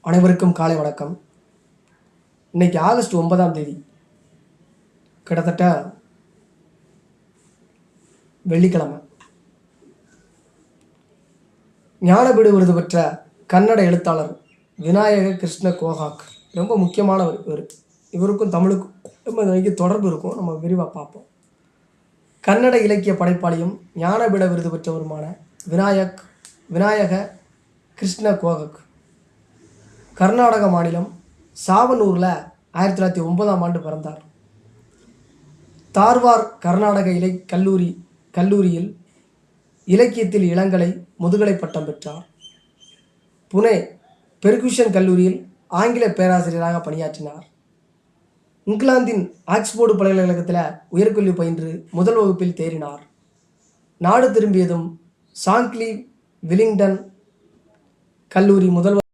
அனைவருக்கும் காலை வணக்கம். இன்னைக்கு ஆகஸ்ட் 9ஆம் தேதி, கிட்டத்தட்ட வெள்ளிக்கிழமை. ஞானபீட விருது பெற்ற கன்னட எழுத்தாளர் விநாயக கிருஷ்ண கோகாக் ரொம்ப முக்கியமானவர். இவருக்கும் தமிழுக்கும் தொடர்பு இருக்கும். நம்ம விரிவாக பார்ப்போம். கன்னட இலக்கிய படைப்பாளியும் ஞானபீட விருது பெற்றவருமான விநாயக கிருஷ்ண கோகாக் கர்நாடக மாநிலம் சாவனூரில் 1909ஆம் பிறந்தார். தார்வார் கர்நாடக கல்லூரியில் இலக்கியத்தில் இளங்கலை முதுகலை பட்டம் பெற்றார். புனே பெர்குஷன் கல்லூரியில் ஆங்கில பேராசிரியராக பணியாற்றினார். இங்கிலாந்தின் ஆக்ஸ்போர்டு பல்கலைக்கழகத்தில் உயர்கல்வி பயின்று முதல் வகுப்பில் தேறினார். நாடு திரும்பியதும் சாங்க்லி வில்லிங்டன் கல்லூரி முதல்வர்